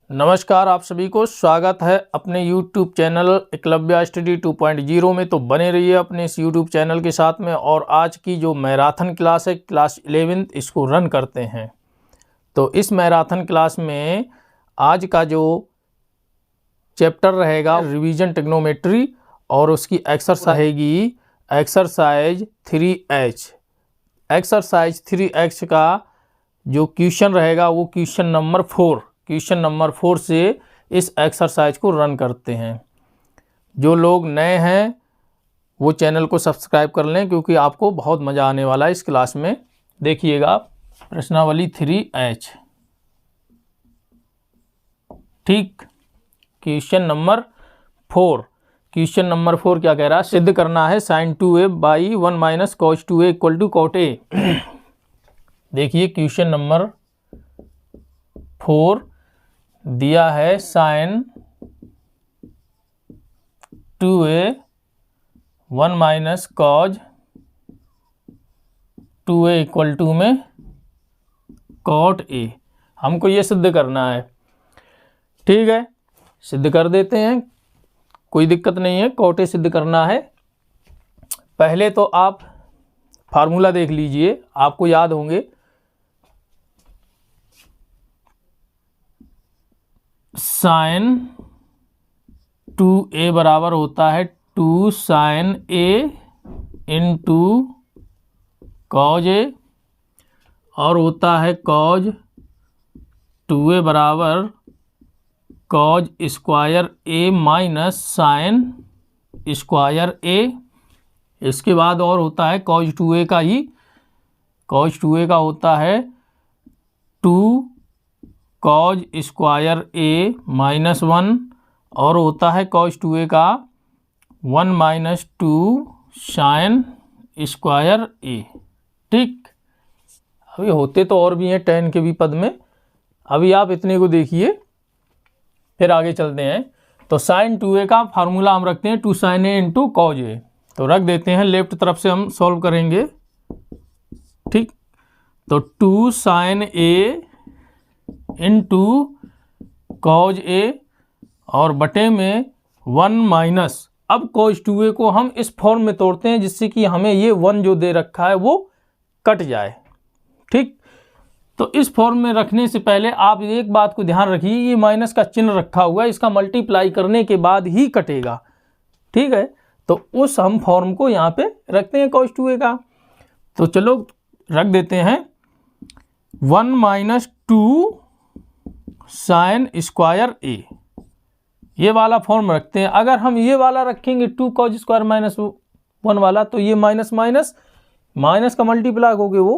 नमस्कार, आप सभी को स्वागत है अपने YouTube चैनल एकलव्य स्टडी 2.0 में। तो बने रहिए अपने इस YouTube चैनल के साथ में। और आज की जो मैराथन क्लास है, क्लास 11th, इसको रन करते हैं। तो इस मैराथन क्लास में आज का जो चैप्टर रहेगा रिवीजन ट्रिग्नोमेट्री, और उसकी एक्सरसाइज रहेगी एक्सरसाइज 3H। एक्सरसाइज 3H का जो क्वेश्चन रहेगा वो क्वेश्चन नंबर 4 से इस एक्सरसाइज को रन करते हैं। जो लोग नए हैं वो चैनल को सब्सक्राइब कर लें, क्योंकि आपको बहुत मज़ा आने वाला है इस क्लास में। देखिएगा प्रश्नावली 3H। ठीक, क्वेश्चन नंबर 4 क्या कह रहा है? सिद्ध करना है sin 2a by 1 minus cos 2a equal to cot a। देखिए क्वेश्चन नंबर 4 दिया है sin 2a 1 minus cos 2a equal to में cot a। हमको ये सिद्ध करना है। ठीक है, सिद्ध कर देते हैं, कोई दिक्कत नहीं है। cot a सिद्ध करना है। पहले तो आप फार्मूला देख लीजिए, आपको याद होंगे। sin 2a बराबर होता है 2 sin a into cos a, और होता है cos 2a बराबर cos square a minus sin square a। इसके बाद और होता है cos 2a का ही, cos 2a का होता है 2 cos स्क्वायर a माइनस 1, और होता है cos 2a का 1 माइनस 2 sin स्क्वायर a। ठीक, अभी होते तो और भी हैं tan के भी पद में, अभी आप इतने को देखिए, फिर आगे चलते हैं। तो sin 2a का फार्मूला हम रखते हैं 2 sin a into cos a। तो रख देते हैं, लेफ्ट तरफ से हम सॉल्व करेंगे। ठीक, तो 2 sin a into cos a और बटे में 1 माइनस, अब cos 2a को हम इस फॉर्म में तोड़ते हैं जिससे कि हमें ये 1 जो दे रखा है वो कट जाए। ठीक, तो इस फॉर्म में रखने से पहले आप एक बात को ध्यान रखिए, ये माइनस का चिन्ह रखा हुआ है, इसका मल्टीप्लाई करने के बाद ही कटेगा। ठीक है, तो उस हम फॉर्म को यहाँ पे रखते हैं cos 2a का। तो चलो रख देते हैं 1 माइनस 2 sin स्क्वायर a, ये वाला फॉर्म रखते हैं। अगर हम ये वाला रखेंगे 2 cos स्क्वायर माइनस 1 वाला, तो ये माइनस माइनस माइनस का मल्टीप्लाई होगे वो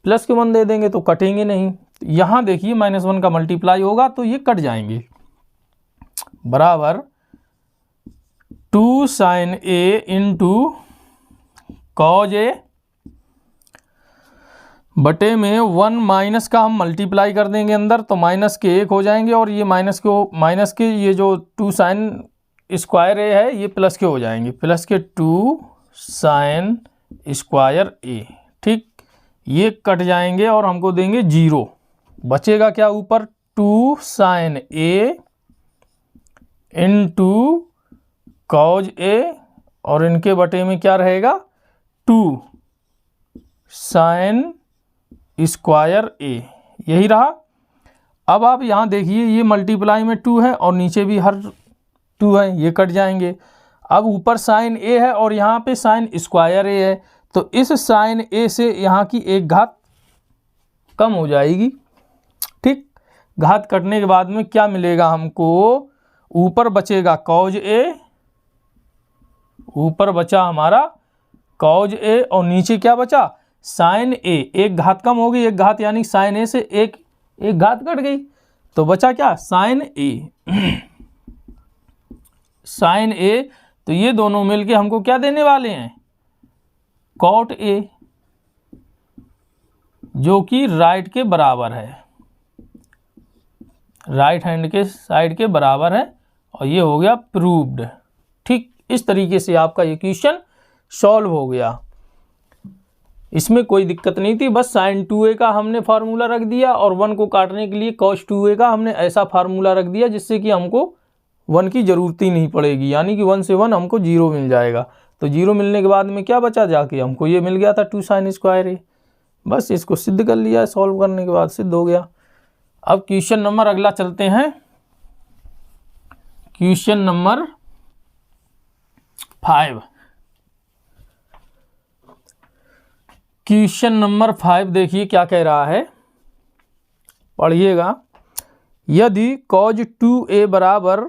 प्लस के 1 दे देंगे, तो कटेंगे नहीं। यहाँ देखिए -1 का मल्टीप्लाई होगा तो ये कट जाएंगे, बराबर 2 sin a into cos a बटे में 1 माइनस का हम मल्टीप्लाई कर देंगे अंदर, तो माइनस के 1 हो जाएंगे, और ये माइनस के ये जो 2 sin स्क्वायर a है ये प्लस के हो जाएंगे, प्लस के 2 sin स्क्वायर a। ठीक, ये कट जाएंगे और हमको देंगे 0। बचेगा क्या ऊपर? 2 sin a into cos a, और इनके बटे में क्या रहेगा? 2 sin स्क्वायर a, यही रहा। अब आप यहाँ देखिए, ये मल्टीप्लाई में 2 है और नीचे भी हर 2 है, ये कट जाएंगे। अब ऊपर sin a है और यहाँ पे sin स्क्वायर a है, तो इस sin a से यहाँ की एक घात कम हो जाएगी। ठीक, घात कटने के बाद में क्या मिलेगा हमको? ऊपर बचेगा cos a, ऊपर बचा हमारा cos a, और नीचे क्या बचा? sin a। एक घात कम हो गई, एक घात यानी sin a से एक घात कट गई, तो बचा क्या? sin a। sin a, तो ये दोनों मिलके हमको क्या देने वाले हैं? cot a, जो कि राइट के बराबर है, राइट हैंड के साइड के बराबर है, और ये हो गया प्रूव्ड। ठीक, इस तरीके से आपका ये क्वेश्चन सॉल्व हो गया। इसमें कोई दिक्कत नहीं थी, बस sin 2a का हमने फार्मूला रख दिया और 1 को काटने के लिए cos 2a का हमने ऐसा फार्मूला रख दिया जिससे कि हमको 1 की ज़रूरत ही नहीं पड़ेगी, यानी कि 1 से 1 हमको 0 मिल जाएगा। तो 0 मिलने के बाद में क्या बचा, जाके हमको ये मिल गया था 2 sin स्क्वायर a। बस इसको सिद्ध कर लिया, सॉल्व करने के बाद सिद्ध हो गया। अब क्वेश्चन नंबर अगला चलते हैं, क्वेश्चन नंबर 5। क्वेश्चन नंबर 5 देखिए क्या कह रहा है, पढ़िएगा। यदि cos 2a बराबर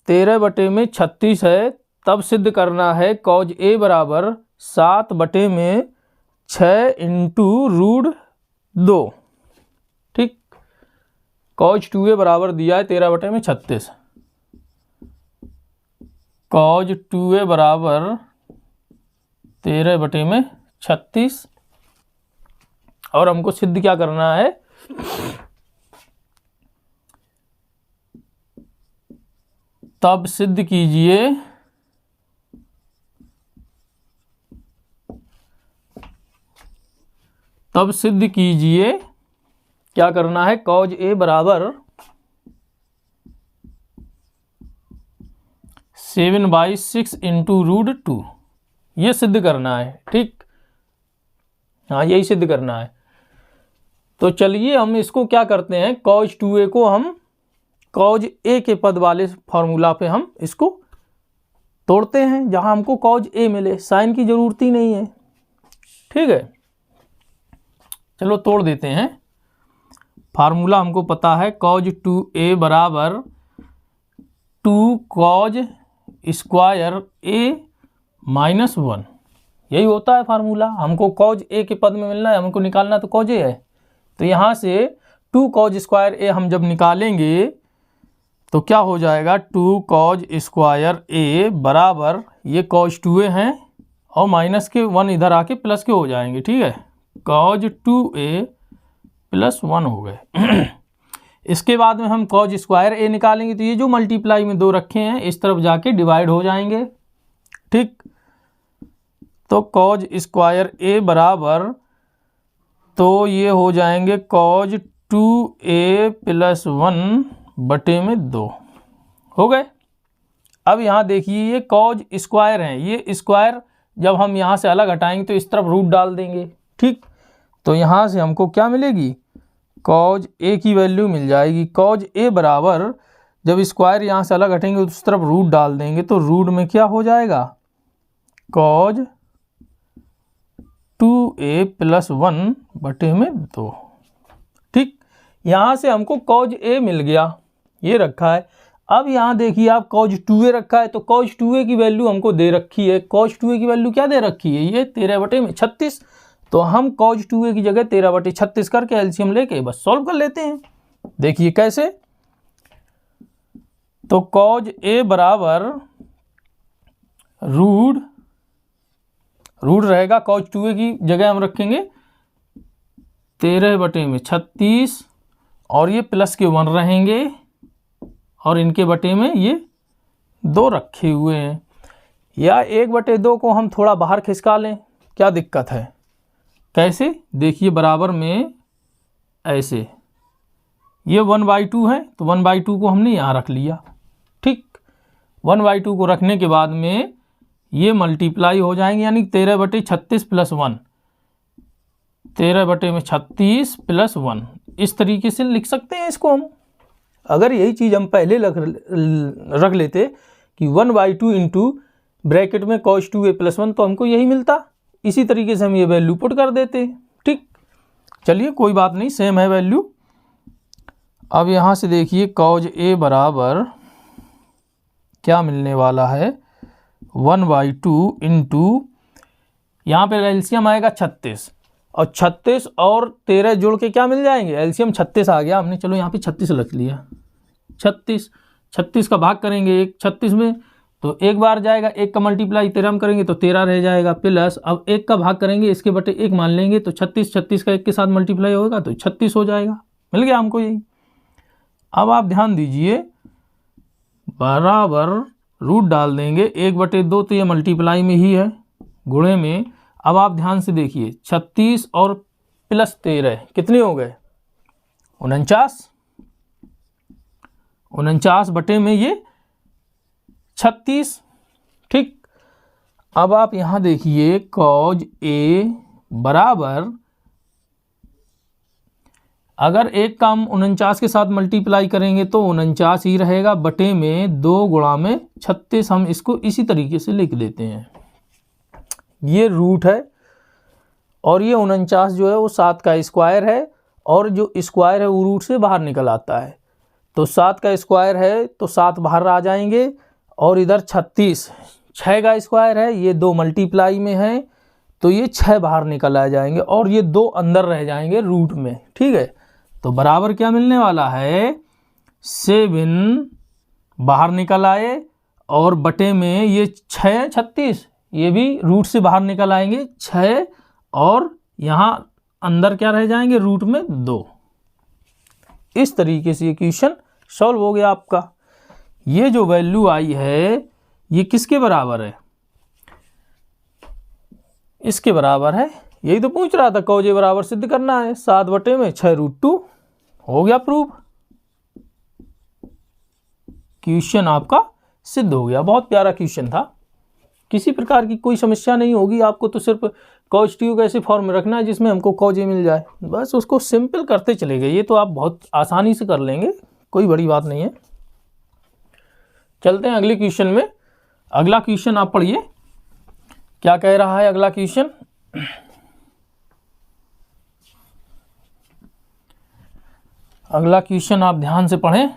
13/36 है तब सिद्ध करना है cos a बराबर 7/6 इंटू √2। ठीक, cos 2a बराबर दिया है 13/36, cos 2a बराबर 13/36 और हमको सिद्ध क्या करना है, तब सिद्ध कीजिए क्या करना है, cos a बराबर 7/6 इंटू √2, ये सिद्ध करना है। ठीक, हाँ यही सिद्ध करना है। तो चलिए हम इसको क्या करते हैं, cos 2a को हम cos a के पद वाले फार्मूला पे हम इसको तोड़ते हैं, जहां हमको cos a मिले, साइन की जरूरत ही नहीं है। ठीक है, चलो तोड़ देते हैं। फार्मूला हमको पता है cos 2a बराबर 2 cos स्क्वायर a माइनस 1, यही होता है फार्मूला। हमको cos a के पद में मिलना है, हमको निकालना तो cos a है। तो यहाँ से 2 cos स्क्वायर a हम जब निकालेंगे तो क्या हो जाएगा, 2 cos स्क्वायर a बराबर ये cos 2a हैं और माइनस के 1 इधर आके प्लस के हो जाएंगे। ठीक है, cos 2a प्लस 1 हो गए। इसके बाद में हम cos स्क्वायर a निकालेंगे तो ये जो मल्टीप्लाई में 2 रखे हैं इस तरफ जाके डिवाइड हो जाएंगे। ठीक, तो cos स्क्वायर a बराबर, तो ये हो जाएंगे cos 2a प्लस 1/2 हो गए। अब यहाँ देखिए ये cos स्क्वायर हैं, ये स्क्वायर जब हम यहाँ से अलग हटाएंगे तो इस तरफ रूट डाल देंगे। ठीक, तो यहाँ से हमको क्या मिलेगी, cos a की वैल्यू मिल जाएगी। cos a बराबर, जब स्क्वायर यहाँ से अलग हटेंगे तो उस तरफ रूट डाल देंगे तो रूट में क्या हो जाएगा, cos 2a प्लस 1/2। ठीक, यहाँ से हमको cos a मिल गया, ये रखा है। अब यहाँ देखिए आप cos 2a रखा है तो cos 2a की वैल्यू हमको दे रखी है। cos 2a की वैल्यू क्या दे रखी है, ये 13/36। तो हम cos 2a की जगह 13/36 करके एलसीएम लेके बस सॉल्व कर लेते हैं। देखिए कैसे, तो cos a बराबर रूट रहेगा, cos 2a की जगह हम रखेंगे 13/36 और ये प्लस के 1 रहेंगे और इनके बटे में ये 2 रखे हुए हैं, या 1/2 को हम थोड़ा बाहर खिसका लें, क्या दिक्कत है। कैसे, देखिए बराबर में ऐसे, ये 1/2 है तो 1/2 को हमने यहाँ रख लिया। ठीक, 1/2 को रखने के बाद में ये मल्टीप्लाई हो जाएंगे, यानी 13/36 प्लस 1, 13/36 प्लस 1, इस तरीके से लिख सकते हैं इसको हम। अगर यही चीज़ हम पहले रख लेते कि 1/2 इंटू ब्रैकेट में cos 2a प्लस 1, तो हमको यही मिलता। इसी तरीके से हम ये वैल्यू पुट कर देते। ठीक, चलिए कोई बात नहीं, सेम है वैल्यू। अब यहाँ से देखिए cos a बराबर क्या मिलने वाला है, 1/2 इंटू, यहाँ पर एलसीएम आएगा 36 और 36 और 13 जोड़ के क्या मिल जाएंगे, एलसीएम 36 आ गया हमने। चलो यहाँ पे 36 रख लिया, 36 का भाग करेंगे एक 36 में तो एक बार जाएगा, एक का मल्टीप्लाई 13 में करेंगे तो 13 रह जाएगा, प्लस अब एक का भाग करेंगे इसके बटे एक मान लेंगे तो 36 का एक के साथ मल्टीप्लाई होगा तो 36 हो जाएगा। मिल गया हमको यही। अब आप ध्यान दीजिए, बराबर रूट डाल देंगे 1/2, तो ये मल्टीप्लाई में ही है, गुणे में अब आप ध्यान से देखिए 36 और प्लस 13 कितने हो गए 49। 49 बटे में ये 36। ठीक, अब आप यहां देखिए कॉज ए बराबर, अगर एक का हम 49 के साथ मल्टीप्लाई करेंगे तो 49 ही रहेगा, बटे में 2 गुणा में 36। हम इसको इसी तरीके से लिख देते हैं। ये रूट है और ये 49 जो है वो 7 का स्क्वायर है, और जो स्क्वायर है वो रूट से बाहर निकल आता है। तो 7 का स्क्वायर है तो 7 बाहर आ जाएंगे, और इधर 36 6 का स्क्वायर है, ये 2 मल्टीप्लाई में है तो ये 6 बाहर निकल आ जाएंगे, और ये 2 अंदर रह जाएंगे रूट में। ठीक है, तो बराबर क्या मिलने वाला है 7 बाहर निकल आए, और बटे में ये 6 36 ये भी रूट से बाहर निकल आएंगे 6, और यहाँ अंदर क्या रह जाएंगे रूट में 2। इस तरीके से ये क्वेश्चन सॉल्व हो गया आपका। ये जो वैल्यू आई है ये किसके बराबर है, इसके बराबर है। यही तो पूछ रहा था, कॉज ए बराबर सिद्ध करना है, 7 बटे में 6√2 हो गया प्रूफ। क्वेश्चन आपका सिद्ध हो गया। बहुत प्यारा क्वेश्चन था, किसी प्रकार की कोई समस्या नहीं होगी आपको, तो सिर्फ कॉज टी को ऐसे फॉर्म में रखना है जिसमें हमको कॉज ए मिल जाए, बस उसको सिंपल करते चले गए। ये तो आप बहुत आसानी से कर लेंगे, कोई बड़ी बात नहीं है। चलते हैं अगले क्वेश्चन में। अगला क्वेश्चन आप पढ़िए, क्या कह रहा है अगला क्वेश्चन। अगला क्वेश्चन आप ध्यान से पढ़ें।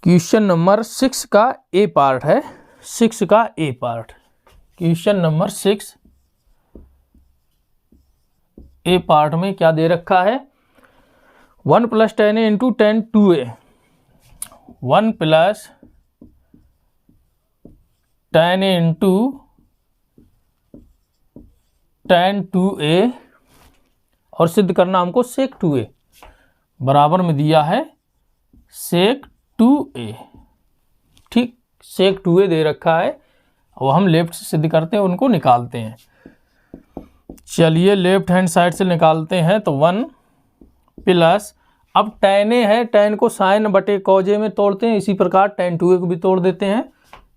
क्वेश्चन नंबर 6 का ए पार्ट है, 6 का ए पार्ट। क्वेश्चन नंबर 6 ए पार्ट में क्या दे रखा है, 1 + 10a × 10 2a, 1 + 10a × 10 2a, और सिद्ध करना हमको sec 2a बराबर में दिया है sec 2a। ठीक, sec 2a दे रखा है, और हम लेफ्ट से सिद्ध करते हैं, उनको निकालते हैं। चलिए लेफ्ट हैंड साइड से निकालते हैं, तो 1 + अब tan a है, tan को sin बटे cos a में तोड़ते हैं, इसी प्रकार tan 2a को भी तोड़ देते हैं।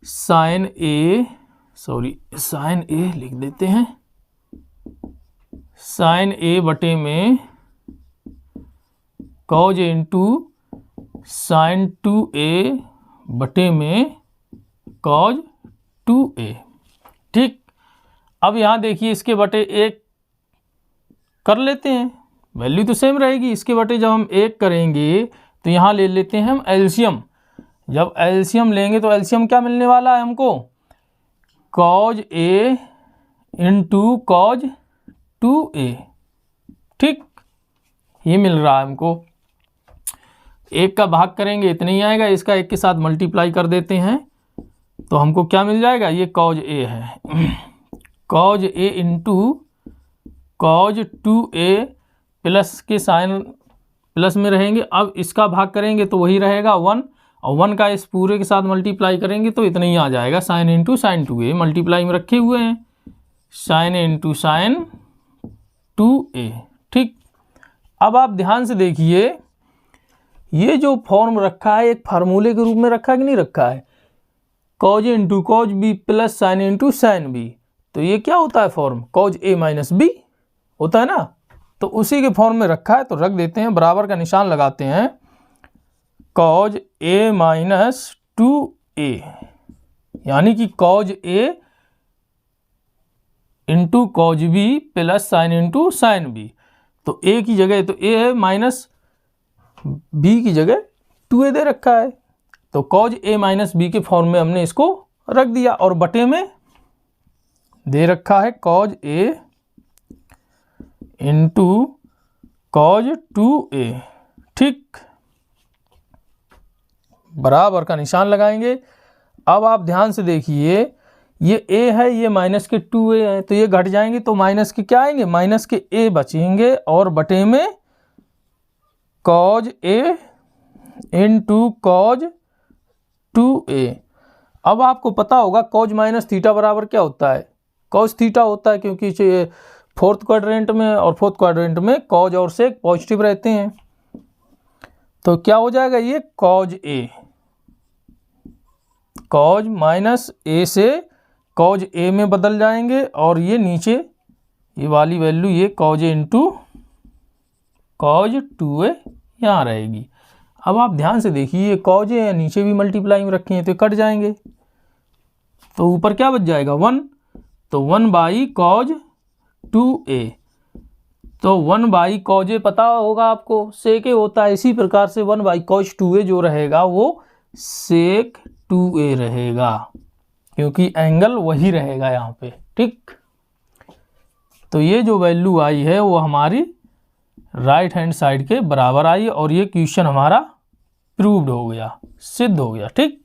sin a लिख देते हैं, sin a बटे में cos a × sin 2a बटे में cos 2a। ठीक, अब यहाँ देखिए इसके बटे 1 कर लेते हैं, वैल्यू तो सेम रहेगी। इसके बटे जब हम 1 करेंगे तो यहाँ ले लेते हैं हम एलसीएम। जब एलसीएम लेंगे तो एलसीएम क्या मिलने वाला है हमको, cos a × cos 2a। ठीक, ये मिल रहा है हमको। 1 का भाग करेंगे इतना ही आएगा, इसका 1 के साथ मल्टीप्लाई कर देते हैं तो हमको क्या मिल जाएगा, ये cos a है, cos a × cos 2a plus के साइन प्लस में रहेंगे। अब इसका भाग करेंगे तो वही रहेगा 1, और 1 का इस पूरे के साथ मल्टीप्लाई करेंगे तो इतना ही आ जाएगा, sin × sin 2a मल्टीप्लाई में रखे हुए हैं, sin × sin 2a। ठीक, अब आप ध्यान से देखिए, ये जो फॉर्म रखा है एक फार्मूले के रूप में रखा है कि नहीं रखा है, cos a × cos b plus sin × sin b, तो ये क्या होता है फॉर्म, cos a - b होता है ना, तो उसी के फॉर्म में रखा है। तो रख देते हैं, बराबर का निशान लगाते हैं, cos a - 2a, यानी कि cos a × cos b plus sin × sin b। तो a की जगह तो a है, माइनस b की जगह 2a दे रखा है, तो cos a - b के फॉर्म में हमने इसको रख दिया, और बटे में दे रखा है cos a × cos 2a। ठीक, बराबर का निशान लगाएंगे। अब आप ध्यान से देखिए, ये a है, ये माइनस के 2a है, तो ये घट जाएंगे तो माइनस के क्या आएंगे, माइनस के a बचेंगे, और बटे में कॉज ए इंटू कॉज 2a। अब आपको पता होगा कॉज माइनस थीटा बराबर क्या होता है, कॉज थीटा होता है, क्योंकि फोर्थ क्वाड्रेंट में और फोर्थ क्वाड्रेंट में कॉज और सेक पॉजिटिव रहते हैं। तो क्या हो जाएगा, ये कॉज ए, कॉज माइनस ए से कॉज ए में बदल जाएंगे, और ये नीचे ये वाली वैल्यू ये कॉज ए इंटू कॉज 2a यहाँ रहेगी। अब आप ध्यान से देखिए, कॉज ए नीचे भी मल्टीप्लाई में रखे हैं तो कट जाएंगे, तो ऊपर क्या बच जाएगा 1, तो 1 बाई कॉज 2a। तो 1 बाई कॉज ए पता होगा आपको सेक ए होता है, इसी प्रकार से 1 बाई कॉज 2a जो रहेगा वो सेक 2a रहेगा, क्योंकि एंगल वही रहेगा यहाँ पे। ठीक, तो ये जो वैल्यू आई है वो हमारी राइट हैंड साइड के बराबर आई, और ये क्वेश्चन हमारा प्रूव्ड हो गया, सिद्ध हो गया। ठीक,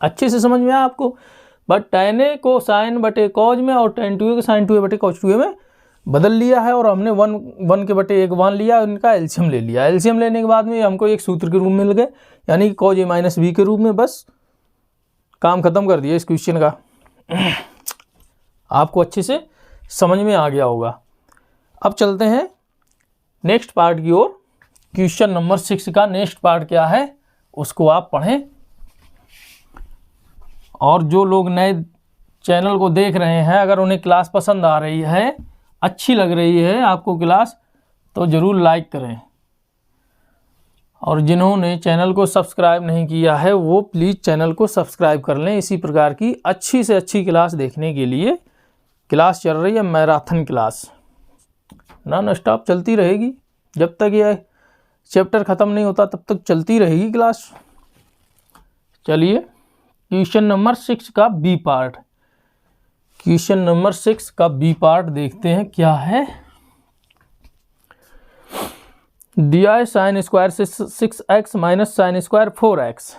अच्छे से समझ में आया आपको। बट tan a को साइन बटे कॉज में और tan 2a को साइन 2a बटे कॉज 2a में बदल लिया है, और हमने 1 के बटे 1 मान लिया, उनका एलसीएम ले लिया। एलसीएम लेने के बाद में हमको एक सूत्र के रूप में मिल गए, यानी कि कॉज a माइनस b के रूप में। बस काम खत्म कर दिया इस क्वेश्चन का। आपको अच्छे से समझ में आ गया होगा। अब चलते हैं नेक्स्ट पार्ट की ओर। क्वेश्चन नंबर 6 का नेक्स्ट पार्ट क्या है उसको आप पढ़ें, और जो लोग नए चैनल को देख रहे हैं, अगर उन्हें क्लास पसंद आ रही है, अच्छी लग रही है आपको क्लास, तो ज़रूर लाइक करें, और जिन्होंने चैनल को सब्सक्राइब नहीं किया है वो प्लीज़ चैनल को सब्सक्राइब कर लें। इसी प्रकार की अच्छी से अच्छी क्लास देखने के लिए क्लास चल रही है मैराथन क्लास, नॉन स्टॉप चलती रहेगी, जब तक यह चैप्टर ख़त्म नहीं होता तब तक चलती रहेगी क्लास। चलिए क्वेश्चन नंबर 6 का बी पार्ट, क्वेश्चन नंबर 6 का बी पार्ट देखते हैं क्या है। दिया है sine square 6x minus sine square 4x,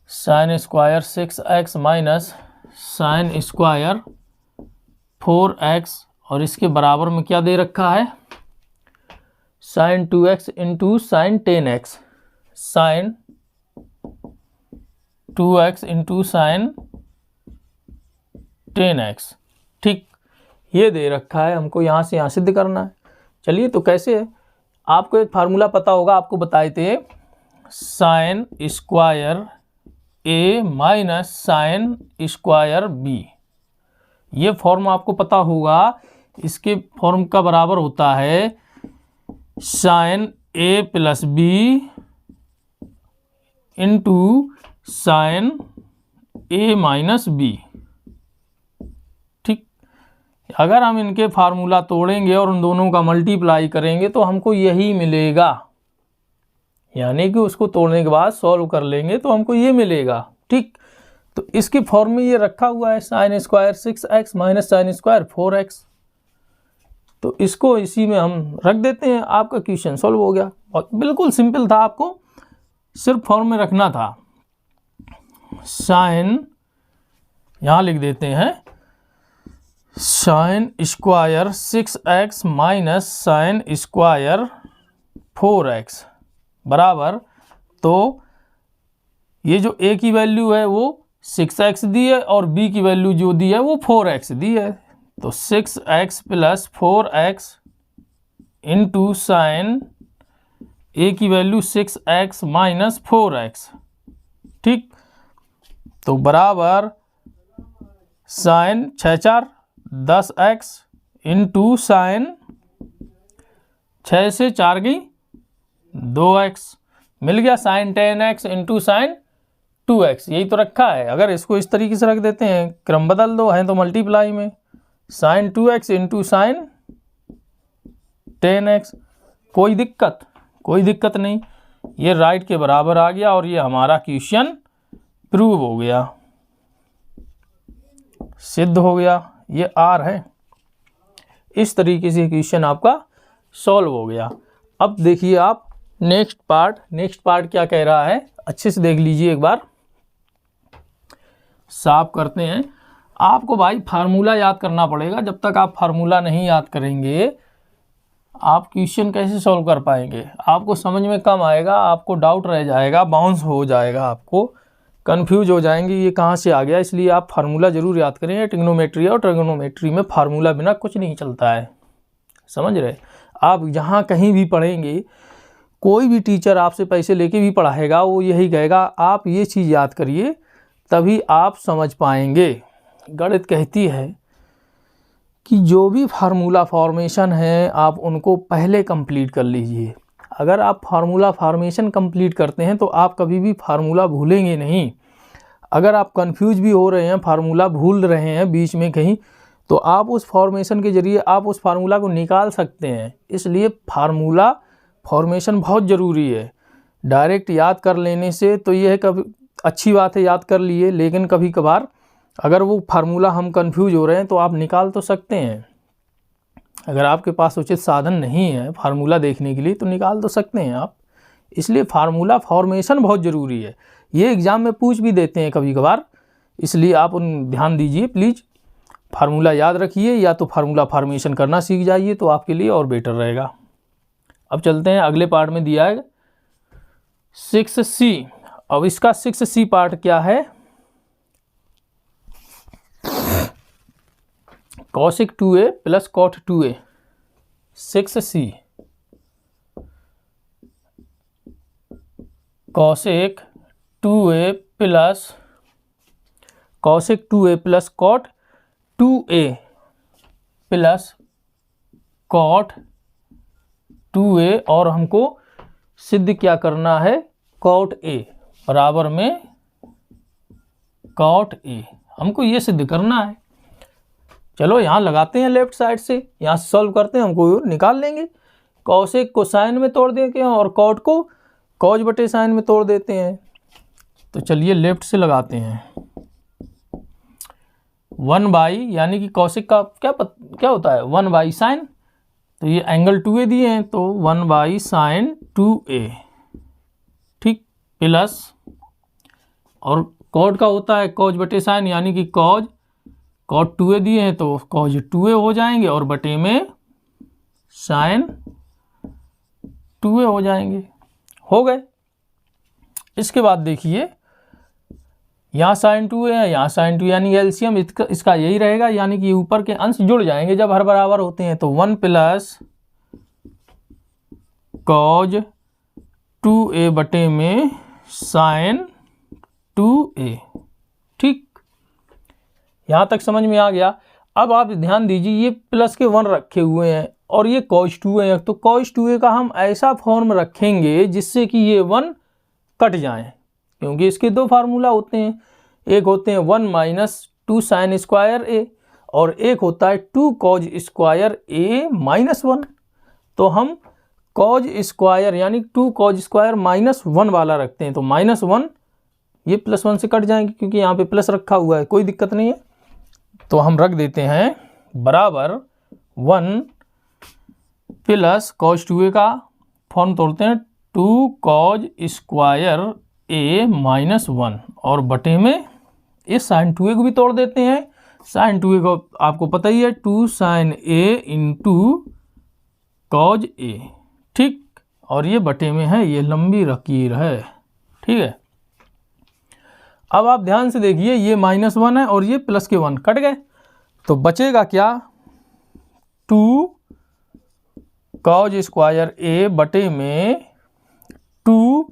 sine square 6x minus sine square 4x, और इसके बराबर में क्या दे रखा है, sine 2x into sine 10x, sine 2x into sine 10x। ठीक, ये दे रखा है, हमको यहाँ से यहाँ सिद्ध करना है। चलिए, तो कैसे है, आपको एक फार्मूला पता होगा, आपको बताए थे sine square a minus sine square b, ये फॉर्म आपको पता होगा। इसके फॉर्म का बराबर होता है sine a plus b into sine a minus b। ठीक, अगर हम इनके फार्मूला तोड़ेंगे और उन दोनों का मल्टीप्लाई करेंगे तो हमको यही मिलेगा, यानी कि उसको तोड़ने के बाद सॉल्व कर लेंगे तो हमको ये मिलेगा। ठीक, तो इसके फॉर्म में ये रखा हुआ है sine square 6x minus sine square 4x, तो इसको इसी में हम रख देते हैं, आपका क्वेश्चन सॉल्व हो गया। और बिल्कुल सिंपल था, आपको सिर्फ फॉर्म में रखना था। साइन यहाँ लिख देते हैं sign square 6x minus sine square 4x बराबर, तो ये जो a की वैल्यू है वो 6x दी है और b की वैल्यू जो दी है वो 4x दी है, तो 6x plus 4x into sine a की वैल्यू 6x माइनस 4x। ठीक, तो बराबर साइन 6 4 10x इंटू साइन 6 से 4 गई 2x, मिल गया sign 10x into sine 2x, यही तो रखा है। अगर इसको इस तरीके से रख देते हैं, क्रम बदल दो, है तो मल्टीप्लाई में, sign 2x into sine 10x, कोई दिक्कत नहीं, ये राइट के बराबर आ गया और ये हमारा क्वेश्चन प्रूव हो गया, सिद्ध हो गया। ये आर है, इस तरीके से क्वेश्चन आपका सॉल्व हो गया। अब देखिए आप नेक्स्ट पार्ट क्या कह रहा है, अच्छे से देख लीजिए एक बार, साफ करते हैं। आपको भाई फार्मूला याद करना पड़ेगा, जब तक आप फार्मूला नहीं याद करेंगे आप क्वेश्चन कैसे सॉल्व कर पाएंगे? आपको समझ में कम आएगा, आपको डाउट रह जाएगा, बाउंस हो जाएगा, आपको कंफ्यूज हो जाएंगे ये कहाँ से आ गया। इसलिए आप फार्मूला ज़रूर याद करें। ट्रिग्नोमेट्री और ट्रिग्नोमेट्री में फार्मूला बिना कुछ नहीं चलता है, समझ रहे? आप जहाँ कहीं भी पढ़ेंगे, कोई भी टीचर आपसे पैसे लेके भी पढ़ाएगा, वो यही कहेगा आप ये चीज़ याद करिए, तभी आप समझ पाएंगे। गणित कहती है कि जो भी फार्मूला फॉर्मेशन है आप उनको पहले कंप्लीट कर लीजिए। अगर आप फार्मूला फॉर्मेशन कंप्लीट करते हैं तो आप कभी भी फार्मूला भूलेंगे नहीं। अगर आप कंफ्यूज भी हो रहे हैं, फार्मूला भूल रहे हैं बीच में कहीं, तो आप उस फॉर्मेशन के ज़रिए आप उस फार्मूला को निकाल सकते हैं। इसलिए फार्मूला फॉर्मेशन बहुत ज़रूरी है। डायरेक्ट याद कर लेने से तो ये है, कभी अच्छी बात है याद कर लिए, लेकिन कभी कभार अगर वो फार्मूला हम कंफ्यूज हो रहे हैं तो आप निकाल तो सकते हैं। अगर आपके पास उचित साधन नहीं है फार्मूला देखने के लिए तो निकाल तो सकते हैं आप। इसलिए फार्मूला फॉर्मेशन बहुत ज़रूरी है। ये एग्ज़ाम में पूछ भी देते हैं कभी कभार, इसलिए आप उन ध्यान दीजिए प्लीज़। फार्मूला याद रखिए या तो फार्मूला फॉर्मेशन करना सीख जाइए तो आपके लिए और बेटर रहेगा। अब चलते हैं अगले पार्ट में दिया है 6C। अब इसका 6C पार्ट क्या है? cosec 2a plus cot 2a। 6C cosec 2a plus cot 2a plus cot 2a, और हमको सिद्ध क्या करना है? cot a बराबर में cot a, हमको ये सिद्ध करना है। चलो यहाँ लगाते हैं लेफ्ट साइड से, यहाँ से सॉल्व करते हैं, हमको निकाल लेंगे। कॉसेक को साइन में तोड़ देंगे और कॉट को कॉज बटे साइन में तोड़ देते हैं। तो चलिए लेफ्ट से लगाते हैं। 1/, यानी कि कॉसेक का क्या होता है? 1/, साइन। तो ये एंगल 2a दिए हैं तो 1/, साइन 2a, ठीक, प्लस, और कॉट का होता है कॉज बटे साइन, यानी कि कॉज cot 2a दिए हैं तो cos 2a हो जाएंगे और बटे में sin 2a हो जाएंगे। हो गए। इसके बाद देखिए यहाँ sin 2a है, यहाँ sin 2, यानी एलसीएम इसका यही रहेगा, यानी कि ऊपर के अंश जुड़ जाएंगे जब हर बराबर होते हैं। तो 1 प्लस cos 2a बटे में sin 2a, ठीक, यहाँ तक समझ में आ गया। अब आप ध्यान दीजिए, ये प्लस के 1 रखे हुए हैं और ये cos 2a है, तो cos 2a का हम ऐसा फॉर्म रखेंगे जिससे कि ये 1 कट जाएं, क्योंकि इसके दो फार्मूला होते हैं। एक होते हैं 1 माइनस 2 साइन स्क्वायर a और एक होता है 2 cos स्क्वायर a माइनस 1। तो हम cos स्क्वायर यानी 2 cos स्क्वायर माइनस 1 वाला रखते हैं। तो माइनस 1 ये प्लस 1 से कट जाएंगे, क्योंकि यहाँ पे प्लस रखा हुआ है, कोई दिक्कत नहीं है। तो हम रख देते हैं बराबर 1 प्लस cos 2a का फॉर्म तोड़ते हैं 2 cos स्क्वायर a माइनस 1 और बटे में इस sin 2a को भी तोड़ देते हैं। sin 2a को आपको पता ही है 2 sin a into cos a, ठीक, और ये बटे में है, ये लंबी लकीर है, ठीक है। अब आप ध्यान से देखिए, ये -1 है और ये प्लस के 1 कट गए, तो बचेगा क्या? 2 cos स्क्वायर a बटे में 2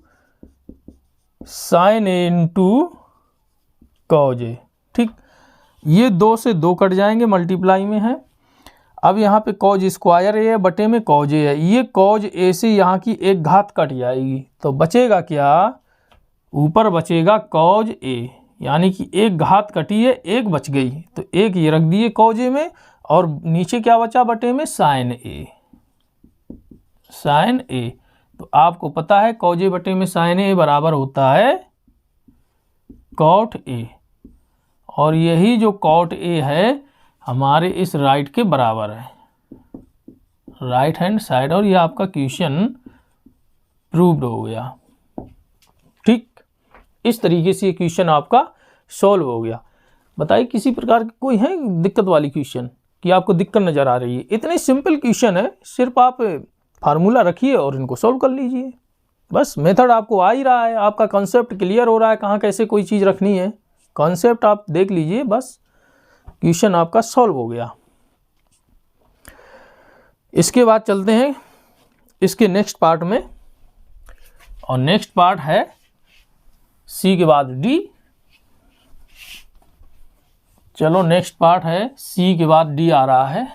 sin a into cos a, ठीक। ये 2 से 2 कट जाएंगे, मल्टीप्लाई में है। अब यहाँ पे cos स्क्वायर a बटे में cos a है, ये cos a से यहाँ की एक घात कट जाएगी, तो बचेगा क्या? ऊपर बचेगा cos a, यानी कि एक घात कटी है, एक बच गई, तो एक ये रख दिए cos a में और नीचे क्या बचा बटे में? sin a, sin a। तो आपको पता है cos a बटे में sin a बराबर होता है cot a, और यही जो cot a है हमारे इस राइट के बराबर है, राइट हैंड साइड, और ये आपका क्वेश्चन प्रूव्ड हो गया, ठीक। इस तरीके से ये क्वेश्चन आपका सॉल्व हो गया। बताइए किसी प्रकार की कोई है दिक्कत वाली क्वेश्चन? कि आपको दिक्कत नज़र आ रही है। इतनी सिंपल क्वेश्चन है, सिर्फ आप फार्मूला रखिए और इनको सॉल्व कर लीजिए। बस मेथड आपको आ ही रहा है, आपका कॉन्सेप्ट क्लियर हो रहा है, कहाँ कैसे कोई चीज़ रखनी है, कॉन्सेप्ट आप देख लीजिए, बस क्वेश्चन आपका सॉल्व हो गया। इसके बाद चलते हैं इसके नेक्स्ट पार्ट में, और नेक्स्ट पार्ट है सी के बाद डी। चलो नेक्स्ट पार्ट है सी के बाद डी आ रहा है।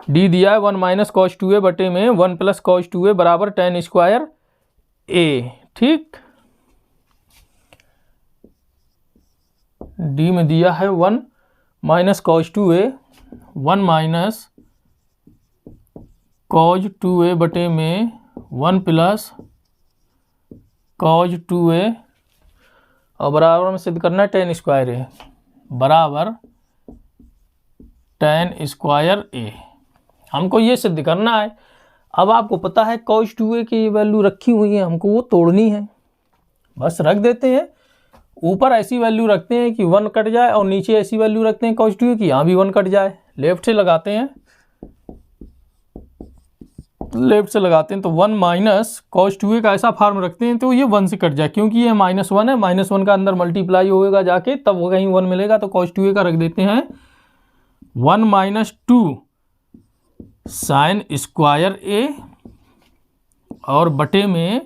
डी दिया है 1 माइनस कॉस 2a बटे में 1 प्लस कॉस 2a बराबर tan स्क्वायर a। ठीक, डी में दिया है 1 minus cos 2a, 1 minus cos 2a बटे में 1 प्लस कॉस 2a और बराबर में सिद्ध करना है tan स्क्वायर a बराबर tan स्क्वायर a। हमको ये सिद्ध करना है। अब आपको पता है cos 2a की वैल्यू रखी हुई है, हमको वो तोड़नी है। बस रख देते हैं, ऊपर ऐसी वैल्यू रखते हैं कि 1 कट जाए और नीचे ऐसी वैल्यू रखते हैं cos 2a की यहाँ भी 1 कट जाए। लेफ्ट से लगाते हैं, तो 1 माइनस कॉस 2a का ऐसा फॉर्म रखते हैं तो ये 1 से कट जाए, क्योंकि ये -1 है, -1 का अंदर मल्टीप्लाई होएगा जाके, तब वो कहीं 1 मिलेगा, तो cos 2a का रख देते हैं 1 माइनस 2 साइन स्क्वायर a और बटे में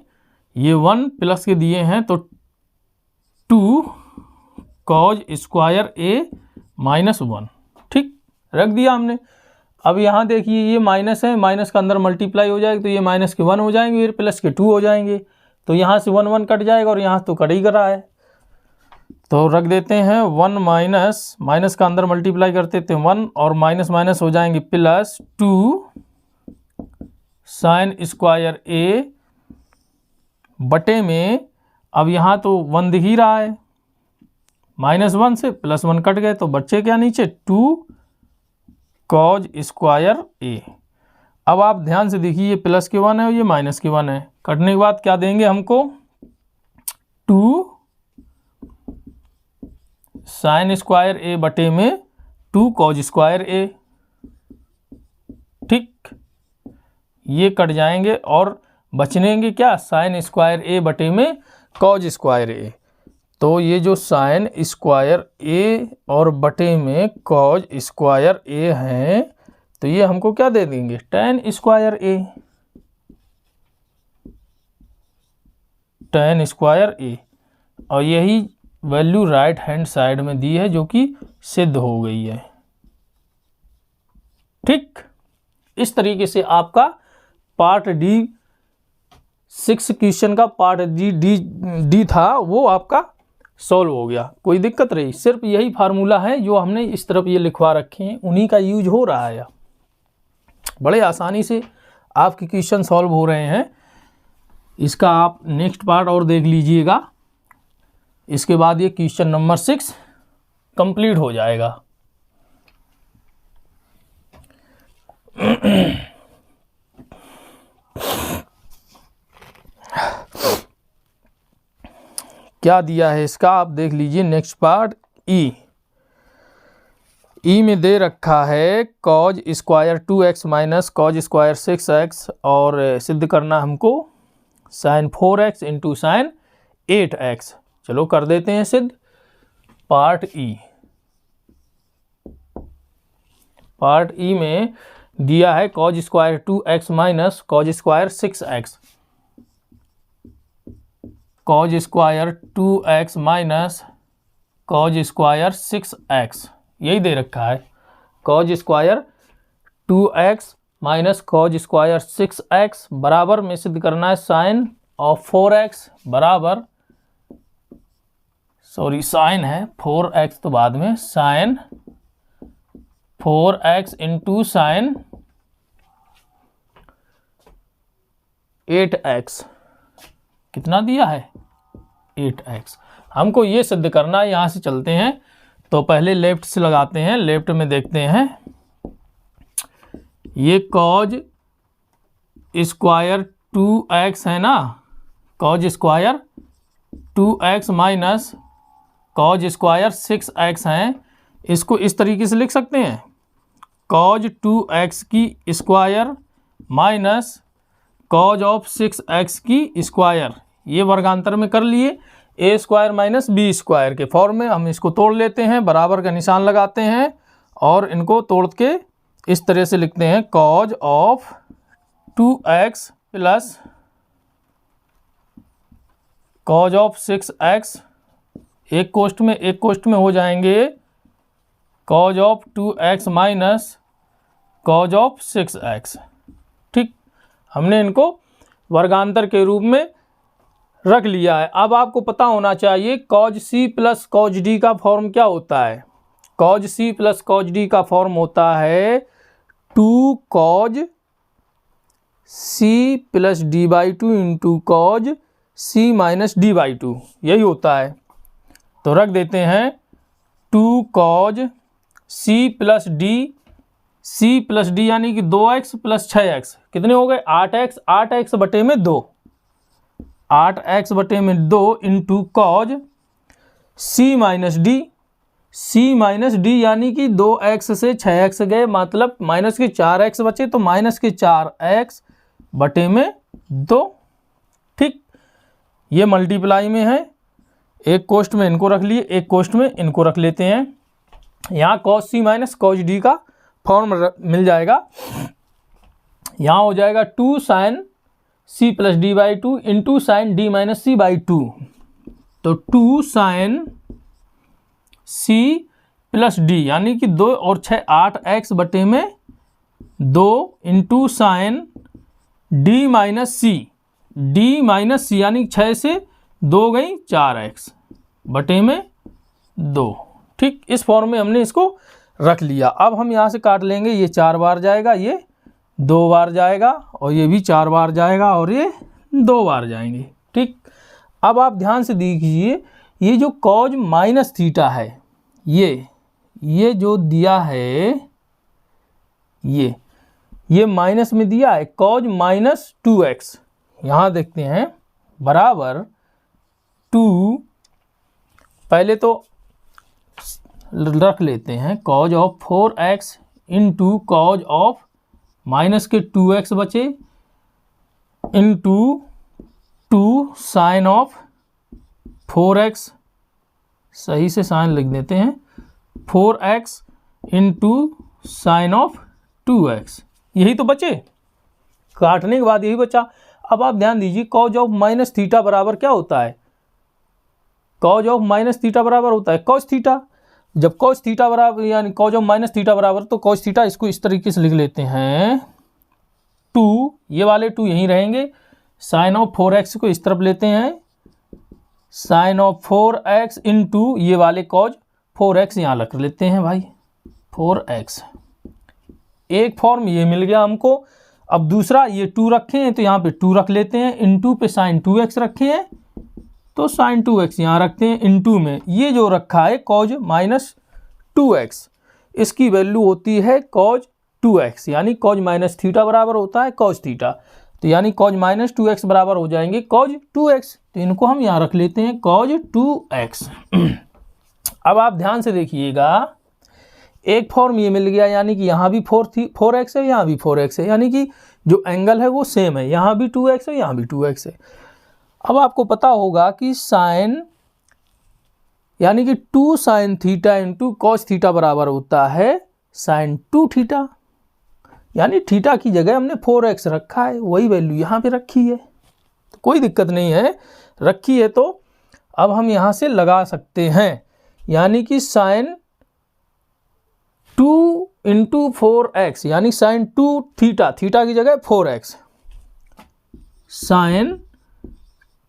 ये 1 प्लस के दिए हैं तो 2 कॉज स्क्वायर a -1। ठीक, रख दिया हमने। अब यहाँ देखिए ये माइनस है, माइनस का अंदर मल्टीप्लाई हो जाएगा तो ये माइनस के 1 हो जाएंगे, फिर प्लस के 2 हो जाएंगे, तो यहाँ से 1 1 कट जाएगा और यहाँ तो कट ही कर रहा है, तो रख देते हैं 1 माइनस का अंदर मल्टीप्लाई करते थे 1 और माइनस माइनस हो जाएंगे प्लस 2 साइन स्क्वायर a बटे में, अब यहाँ तो 1 दिख ही रहा है, -1 से +1 कट गए तो बच्चे क्या नीचे 2 कॉज स्क्वायर a। अब आप ध्यान से देखिए, ये प्लस के 1 है और ये माइनस के 1 है, कटने के बाद क्या देंगे हमको 2 साइन स्क्वायर a बटे में 2 कॉज स्क्वायर a। ठीक, ये कट जाएंगे और बचनेंगे क्या साइन स्क्वायर a बटे में कॉज स्क्वायर a। तो ये जो साइन स्क्वायर a और बटे में कॉज स्क्वायर a हैं, तो ये हमको क्या दे देंगे tan square a, tan square a, और यही वैल्यू राइट हैंड साइड में दी है जो कि सिद्ध हो गई है। ठीक, इस तरीके से आपका पार्ट डी 6 क्वेश्चन का पार्ट डी था वो आपका सॉल्व हो गया। कोई दिक्कत रही, सिर्फ यही फार्मूला है जो हमने इस तरफ ये लिखवा रखे हैं, उन्हीं का यूज हो रहा है। बड़े आसानी से आपके क्वेश्चन सॉल्व हो रहे हैं। इसका आप नेक्स्ट पार्ट और देख लीजिएगा, इसके बाद ये क्वेश्चन नंबर 6 कंप्लीट हो जाएगा। क्या दिया है इसका आप देख लीजिए। नेक्स्ट पार्ट ई में दे रखा है cause square 2x minus cos square 6x और सिद्ध करना हमको sign 4x into sine 8x। चलो कर देते हैं सिद्ध। पार्ट ई में दिया है cause square 2x minus cos square 6x, cause square 2x minus cos square 6x, यही दे रखा है। Cause square 2x minus cos square 6x बराबर में सिद्ध करना है साइन ऑफ 4x बराबर, सॉरी साइन है 4x तो बाद में, sign 4x into sine 8x। कितना दिया है 8x। हमको ये सिद्ध करना है। यहाँ से चलते हैं तो पहले लेफ्ट से लगाते हैं। लेफ्ट में देखते हैं ये कॉज स्क्वायर 2x है ना, cause square 2x minus cos square 6x हैं, इसको इस तरीके से लिख सकते हैं, कॉज 2x की square minus cos of 6x की स्क्वायर, ये वर्गांतर में कर लिए, ए स्क्वायर माइनस बी स्क्वायर के फॉर्म में हम इसको तोड़ लेते हैं, बराबर का निशान लगाते हैं और इनको तोड़ के इस तरह से लिखते हैं, cause of 2x plus cos of 6x, एक कोष्ठ में हो जाएंगे cause of 2x minus cos of 6x। ठीक, हमने इनको वर्गांतर के रूप में रख लिया है। अब आपको पता होना चाहिए cos C plus cos D का फॉर्म क्या होता है। Cos C plus cos D का फॉर्म होता है 2 cos C plus D by 2 into cos C minus D by 2, यही होता है। तो रख देते हैं 2 कॉज सी प्लस डी यानी कि 2x प्लस 6x कितने हो गए 8x, 8x बटे में 2, 8x बटे में 2 into cos C minus D यानी कि 2x से 6x गए, मतलब माइनस के 4x बचे, तो माइनस के 4x बटे में 2। ठीक, ये मल्टीप्लाई में है, एक कोष्ठ में इनको रख लिए, एक कोष्ठ में इनको रख लेते हैं। यहाँ cos C minus cos D का फॉर्म मिल जाएगा, यहाँ हो जाएगा 2 sine C plus D by 2 into sine D minus C by 2, तो 2 साइन सी प्लस डी यानी कि 2 और 6 8x बटे में 2 इंटू साइन डी माइनस सी यानी 6 से 2 गई 4x बटे में 2। ठीक, इस फॉर्म में हमने इसको रख लिया। अब हम यहाँ से काट लेंगे, ये 4 बार जाएगा, ये 2 बार जाएगा और ये भी 4 बार जाएगा और ये 2 बार जाएंगे। ठीक, अब आप ध्यान से देखिए, ये जो कॉज माइनस थीटा है, ये जो दिया है, ये माइनस में दिया है, कॉज माइनस 2x, यहाँ देखते हैं बराबर 2, पहले तो रख लेते हैं cause of 4x into cos of minus के 2x बचे इंटू 2 साइन ऑफ 4x, सही से साइन लिख देते हैं, 4x into sign of 2x, यही तो बचे, काटने के बाद यही बचा। अब आप ध्यान दीजिए, कॉज ऑफ माइनस थीटा बराबर क्या होता है, कॉज ऑफ माइनस थीटा बराबर होता है कॉस थीटा। जब कॉस थीटा बराबर यानी कॉज ऑफ माइनस थीटा बराबर, तो कॉस थीटा इसको इस तरीके से लिख लेते हैं 2, ये वाले 2 यहीं रहेंगे, साइन ऑफ 4x को इस तरफ लेते हैं, साइन ऑफ 4x इंटू ये वाले कॉज 4x यहाँ रख लेते हैं भाई 4x। एक फॉर्म ये मिल गया हमको। अब दूसरा, ये 2 रखे हैं तो यहाँ पे 2 रख लेते हैं, इंटू पे साइन 2x रखे हैं तो साइन 2x यहाँ रखते हैं, इंटू में ये जो रखा है कॉज माइनस 2x, इसकी वैल्यू होती है कॉज 2x, यानी कॉज माइनस थीटा बराबर होता है कॉज थीटा, तो यानी कॉज माइनस 2x बराबर हो जाएंगे कॉज 2x, तो इनको हम यहाँ रख लेते हैं कॉज 2x। अब आप ध्यान से देखिएगा, एक फॉर्म ये मिल गया, यानी कि यहाँ भी 4x है, यहाँ भी 4x है, यानी कि जो एंगल है वो सेम है, यहाँ भी 2x है, यहाँ भी 2x है। अब आपको पता होगा कि साइन यानी कि 2 sine theta into cos theta बराबर होता है साइन 2 थीटा, यानी थीटा की जगह हमने 4x रखा है, वही वैल्यू यहाँ पे रखी है, तो कोई दिक्कत नहीं है, रखी है तो अब हम यहाँ से लगा सकते हैं, यानी कि साइन 2 इंटू 4x यानी साइन 2 थीटा, थीटा की जगह 4x, साइन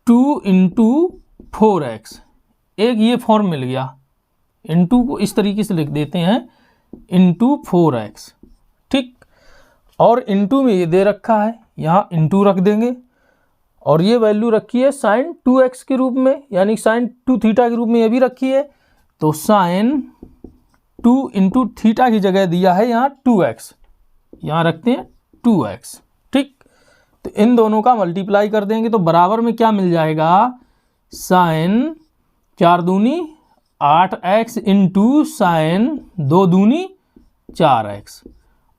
2 इंटू 4x, एक ये फॉर्म मिल गया, इंटू को इस तरीके से लिख देते हैं इंटू 4x। ठीक, और इंटू में ये दे रखा है, यहाँ इंटू रख देंगे और ये वैल्यू रखी है साइन 2x के रूप में, यानी साइन 2 थीटा के रूप में ये भी रखी है, तो साइन 2 इंटू थीटा की जगह दिया है यहाँ 2x, यहाँ रखते हैं 2x। ठीक, तो इन दोनों का मल्टीप्लाई कर देंगे तो बराबर में क्या मिल जाएगा, साइन 4 दूनी 8x इंटू साइन 2 दूनी 4x,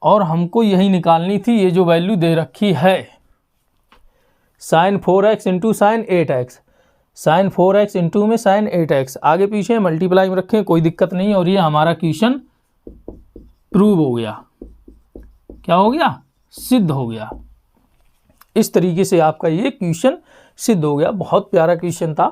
और हमको यही निकालनी थी, ये जो वैल्यू दे रखी है sine 4x into sine 8x, sine 4x into में साइन 8x, आगे पीछे मल्टीप्लाई में रखें कोई दिक्कत नहीं। और ये हमारा क्वेश्चन प्रूव हो गया। क्या हो गया? सिद्ध हो गया। इस तरीके से आपका ये क्वेश्चन सिद्ध हो गया। बहुत प्यारा क्वेश्चन था,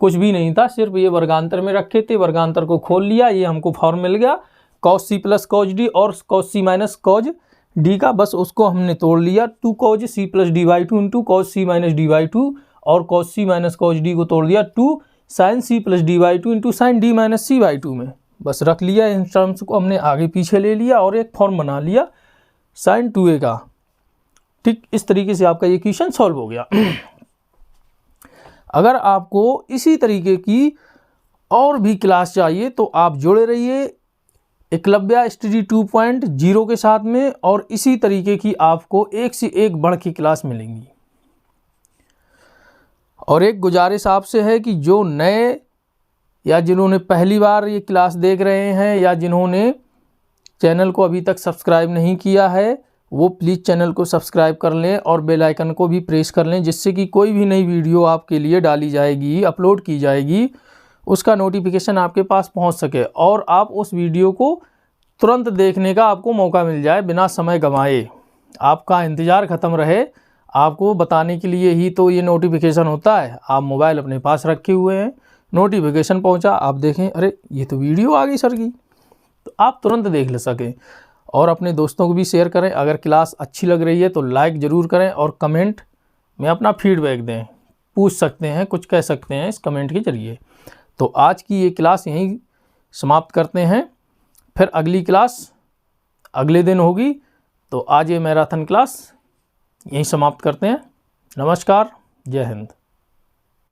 कुछ भी नहीं था, सिर्फ ये वर्गांतर में रखे थे, वर्गांतर को खोल लिया, ये हमको फॉर्म मिल गया cos c plus cos D और cos c minus cos D का, बस उसको हमने तोड़ लिया। 2 cos c plus D by two into cos c minus D by two, और cos c minus cos D को तोड़ दिया 2 sin c plus D by two into sine D minus C by two में, बस रख लिया। In terms को हमने आगे पीछे ले लिया और एक फॉर्म बना लिया sin 2a का। ठीक, इस तरीके से आपका ये क्वेश्चन सॉल्व हो गया। अगर आपको इसी तरीके की और भी क्लास चाहिए तो आप जुड़े रहिए एकलव्य स्टडी 2.0 के साथ में, और इसी तरीके की आपको एक से एक बढ़ की क्लास मिलेंगी। और एक गुजारिश आपसे है कि जो नए या जिन्होंने पहली बार ये क्लास देख रहे हैं या जिन्होंने चैनल को अभी तक सब्सक्राइब नहीं किया है, वो प्लीज़ चैनल को सब्सक्राइब कर लें और बेल आइकन को भी प्रेस कर लें, जिससे कि कोई भी नई वीडियो आपके लिए डाली जाएगी, अपलोड की जाएगी, उसका नोटिफिकेशन आपके पास पहुंच सके और आप उस वीडियो को तुरंत देखने का आपको मौका मिल जाए बिना समय गंवाए। आपका इंतज़ार ख़त्म रहे, आपको बताने के लिए ही तो ये नोटिफिकेशन होता है। आप मोबाइल अपने पास रखे हुए हैं, नोटिफिकेशन पहुंचा, आप देखें अरे ये तो वीडियो आ गई सर की, तो आप तुरंत देख ले सकें। और अपने दोस्तों को भी शेयर करें। अगर क्लास अच्छी लग रही है तो लाइक ज़रूर करें और कमेंट में अपना फीडबैक दें, पूछ सकते हैं, कुछ कह सकते हैं इस कमेंट के ज़रिए। तो आज की ये क्लास यहीं समाप्त करते हैं, फिर अगली क्लास अगले दिन होगी। तो आज ये मैराथन क्लास यहीं समाप्त करते हैं। नमस्कार, जय हिंद।